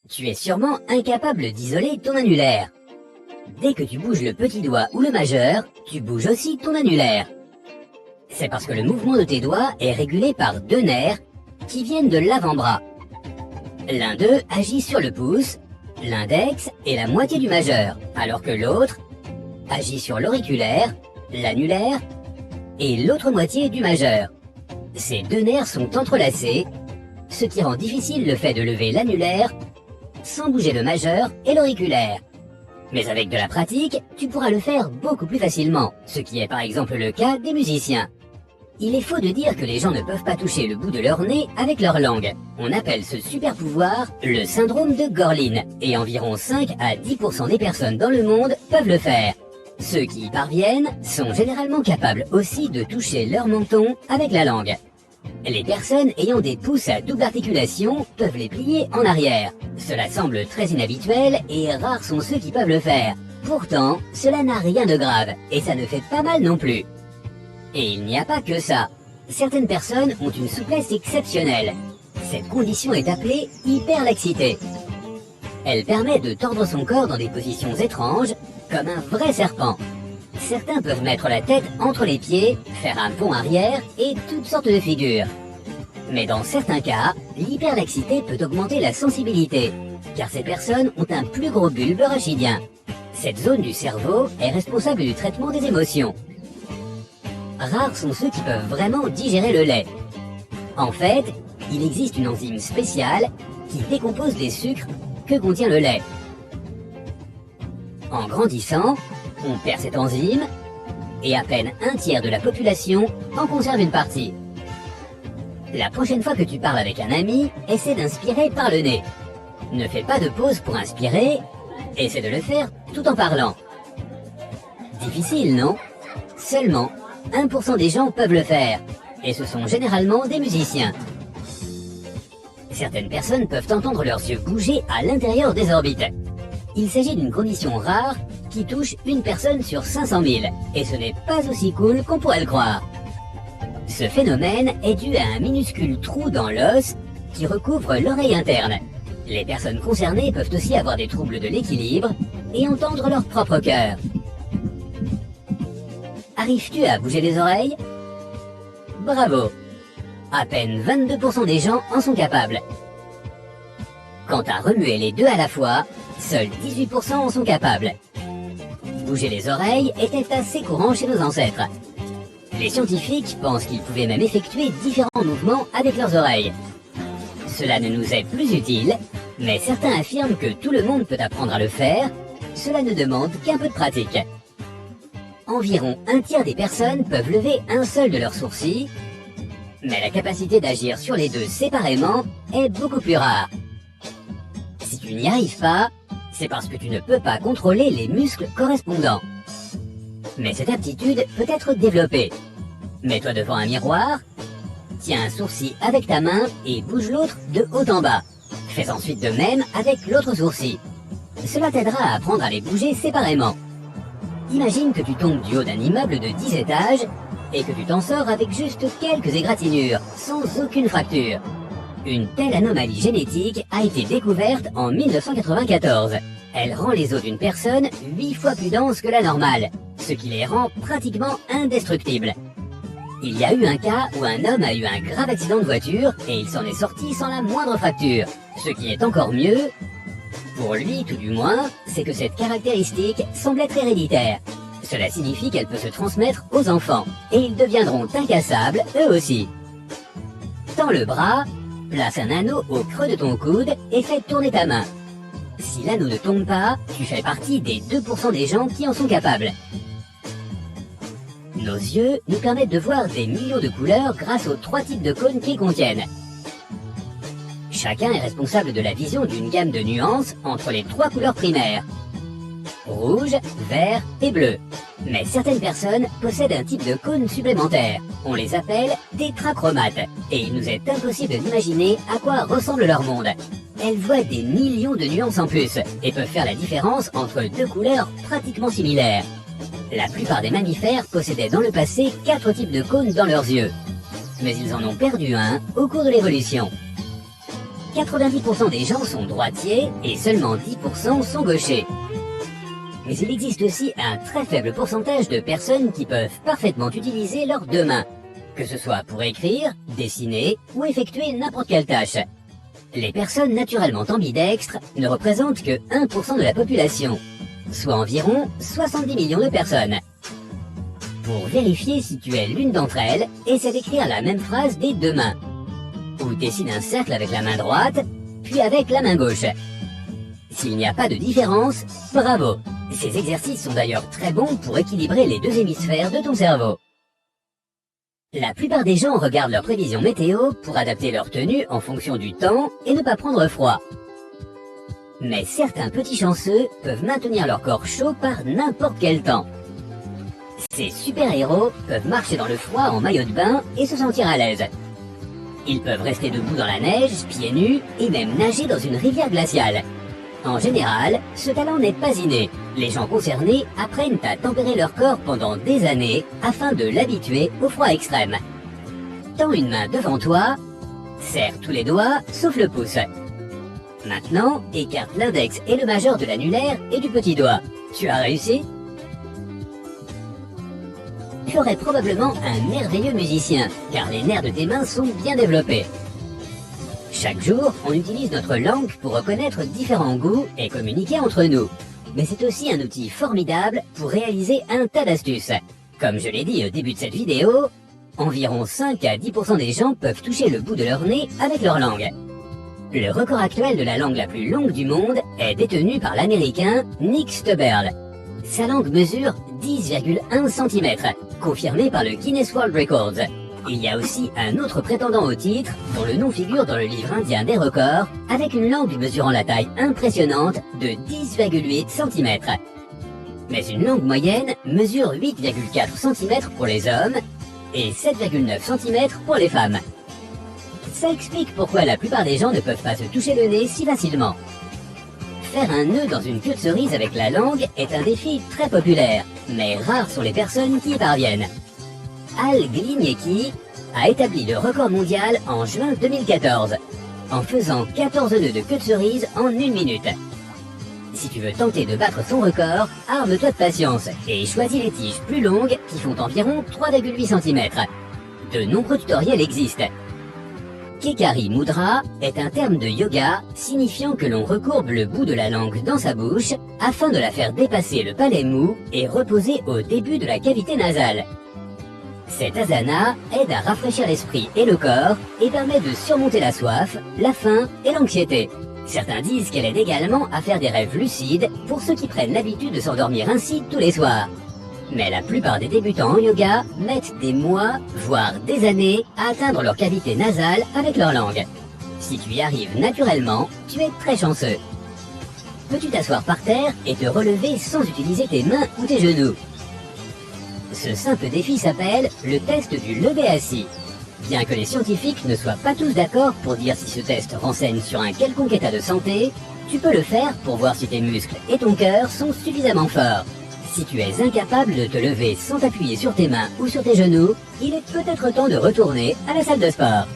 Tu es sûrement incapable d'isoler ton annulaire. Dès que tu bouges le petit doigt ou le majeur, tu bouges aussi ton annulaire. C'est parce que le mouvement de tes doigts est régulé par deux nerfs qui viennent de l'avant-bras. L'un d'eux agit sur le pouce, l'index et la moitié du majeur, alors que l'autre agit sur l'auriculaire, l'annulaire et l'autre moitié du majeur. Ces deux nerfs sont entrelacés, ce qui rend difficile le fait de lever l'annulaire sans bouger le majeur et l'auriculaire. Mais avec de la pratique, tu pourras le faire beaucoup plus facilement, ce qui est par exemple le cas des musiciens. Il est faux de dire que les gens ne peuvent pas toucher le bout de leur nez avec leur langue. On appelle ce super pouvoir le syndrome de Gorlin, et environ 5 à 10% des personnes dans le monde peuvent le faire. Ceux qui y parviennent sont généralement capables aussi de toucher leur menton avec la langue. Les personnes ayant des pouces à double articulation peuvent les plier en arrière. Cela semble très inhabituel et rares sont ceux qui peuvent le faire. Pourtant, cela n'a rien de grave et ça ne fait pas mal non plus. Et il n'y a pas que ça. Certaines personnes ont une souplesse exceptionnelle. Cette condition est appelée hyperlaxité. Elle permet de tordre son corps dans des positions étranges, comme un vrai serpent. Certains peuvent mettre la tête entre les pieds, faire un bond arrière et toutes sortes de figures. Mais dans certains cas, l'hyperlaxité peut augmenter la sensibilité, car ces personnes ont un plus gros bulbe rachidien. Cette zone du cerveau est responsable du traitement des émotions. Rares sont ceux qui peuvent vraiment digérer le lait. En fait, il existe une enzyme spéciale qui décompose les sucres que contient le lait. En grandissant, on perd cette enzyme et à peine un tiers de la population en conserve une partie. La prochaine fois que tu parles avec un ami, essaie d'inspirer par le nez. Ne fais pas de pause pour inspirer, essaie de le faire tout en parlant. Difficile, non? Seulement 1% des gens peuvent le faire, et ce sont généralement des musiciens. Certaines personnes peuvent entendre leurs yeux bouger à l'intérieur des orbites. Il s'agit d'une condition rare qui touche une personne sur 500 000, et ce n'est pas aussi cool qu'on pourrait le croire. Ce phénomène est dû à un minuscule trou dans l'os qui recouvre l'oreille interne. Les personnes concernées peuvent aussi avoir des troubles de l'équilibre et entendre leur propre cœur. Arrives-tu à bouger les oreilles? Bravo! À peine 22% des gens en sont capables. Quant à remuer les deux à la fois, seuls 18% en sont capables. Bouger les oreilles était assez courant chez nos ancêtres. Les scientifiques pensent qu'ils pouvaient même effectuer différents mouvements avec leurs oreilles. Cela ne nous est plus utile, mais certains affirment que tout le monde peut apprendre à le faire, cela ne demande qu'un peu de pratique. Environ un tiers des personnes peuvent lever un seul de leurs sourcils, mais la capacité d'agir sur les deux séparément est beaucoup plus rare. Si tu n'y arrives pas, c'est parce que tu ne peux pas contrôler les muscles correspondants. Mais cette aptitude peut être développée. Mets-toi devant un miroir, tiens un sourcil avec ta main et bouge l'autre de haut en bas. Fais ensuite de même avec l'autre sourcil. Cela t'aidera à apprendre à les bouger séparément. Imagine que tu tombes du haut d'un immeuble de 10 étages et que tu t'en sors avec juste quelques égratignures, sans aucune fracture. Une telle anomalie génétique a été découverte en 1994. Elle rend les os d'une personne 8 fois plus denses que la normale, ce qui les rend pratiquement indestructibles. Il y a eu un cas où un homme a eu un grave accident de voiture et il s'en est sorti sans la moindre fracture. Ce qui est encore mieux, pour lui tout du moins, c'est que cette caractéristique semble être héréditaire. Cela signifie qu'elle peut se transmettre aux enfants, et ils deviendront incassables eux aussi. Tends le bras, place un anneau au creux de ton coude et fais tourner ta main. Si l'anneau ne tombe pas, tu fais partie des 2% des gens qui en sont capables. Nos yeux nous permettent de voir des millions de couleurs grâce aux 3 types de cônes qu'ils contiennent. Chacun est responsable de la vision d'une gamme de nuances entre les 3 couleurs primaires: rouge, vert et bleu. Mais certaines personnes possèdent un type de cône supplémentaire. On les appelle tétrachromates, et il nous est impossible d'imaginer à quoi ressemble leur monde. Elles voient des millions de nuances en plus, et peuvent faire la différence entre 2 couleurs pratiquement similaires. La plupart des mammifères possédaient dans le passé 4 types de cônes dans leurs yeux. Mais ils en ont perdu un au cours de l'évolution. 90% des gens sont droitiers et seulement 10% sont gauchers. Mais il existe aussi un très faible pourcentage de personnes qui peuvent parfaitement utiliser leurs deux mains, que ce soit pour écrire, dessiner ou effectuer n'importe quelle tâche. Les personnes naturellement ambidextres ne représentent que 1% de la population, soit environ 70 millions de personnes. Pour vérifier si tu es l'une d'entre elles, essaie d'écrire la même phrase des deux mains. Ou dessine un cercle avec la main droite, puis avec la main gauche. S'il n'y a pas de différence, bravo! Ces exercices sont d'ailleurs très bons pour équilibrer les deux hémisphères de ton cerveau. La plupart des gens regardent leurs prévisions météo pour adapter leur tenue en fonction du temps et ne pas prendre froid. Mais certains petits chanceux peuvent maintenir leur corps chaud par n'importe quel temps. Ces super-héros peuvent marcher dans le froid en maillot de bain et se sentir à l'aise. Ils peuvent rester debout dans la neige, pieds nus, et même nager dans une rivière glaciale. En général, ce talent n'est pas inné. Les gens concernés apprennent à tempérer leur corps pendant des années afin de l'habituer au froid extrême. Tends une main devant toi, serre tous les doigts sauf le pouce. Maintenant, écarte l'index et le majeur de l'annulaire et du petit doigt. Tu as réussi? Tu aurais probablement un merveilleux musicien, car les nerfs de tes mains sont bien développés. Chaque jour, on utilise notre langue pour reconnaître différents goûts et communiquer entre nous. Mais c'est aussi un outil formidable pour réaliser un tas d'astuces. Comme je l'ai dit au début de cette vidéo, environ 5 à 10% des gens peuvent toucher le bout de leur nez avec leur langue. Le record actuel de la langue la plus longue du monde est détenu par l'américain Nick Stuberl. Sa langue mesure 10,1 cm, confirmé par le Guinness World Records. Il y a aussi un autre prétendant au titre, dont le nom figure dans le livre indien des records, avec une langue mesurant la taille impressionnante de 10,8 cm. Mais une langue moyenne mesure 8,4 cm pour les hommes et 7,9 cm pour les femmes. Ça explique pourquoi la plupart des gens ne peuvent pas se toucher le nez si facilement. Faire un nœud dans une queue de cerise avec la langue est un défi très populaire, mais rares sont les personnes qui y parviennent. Al Glignicki a établi le record mondial en juin 2014, en faisant 14 nœuds de queue de cerise en 1 minute. Si tu veux tenter de battre son record, arme-toi de patience et choisis les tiges plus longues qui font environ 3,8 cm. De nombreux tutoriels existent. Kekari Mudra est un terme de yoga signifiant que l'on recourbe le bout de la langue dans sa bouche afin de la faire dépasser le palais mou et reposer au début de la cavité nasale. Cette asana aide à rafraîchir l'esprit et le corps et permet de surmonter la soif, la faim et l'anxiété. Certains disent qu'elle aide également à faire des rêves lucides pour ceux qui prennent l'habitude de s'endormir ainsi tous les soirs. Mais la plupart des débutants en yoga mettent des mois, voire des années, à atteindre leur cavité nasale avec leur langue. Si tu y arrives naturellement, tu es très chanceux. Peux-tu t'asseoir par terre et te relever sans utiliser tes mains ou tes genoux? Ce simple défi s'appelle le test du lever assis. Bien que les scientifiques ne soient pas tous d'accord pour dire si ce test renseigne sur un quelconque état de santé, tu peux le faire pour voir si tes muscles et ton cœur sont suffisamment forts. Si tu es incapable de te lever sans t'appuyer sur tes mains ou sur tes genoux, il est peut-être temps de retourner à la salle de sport.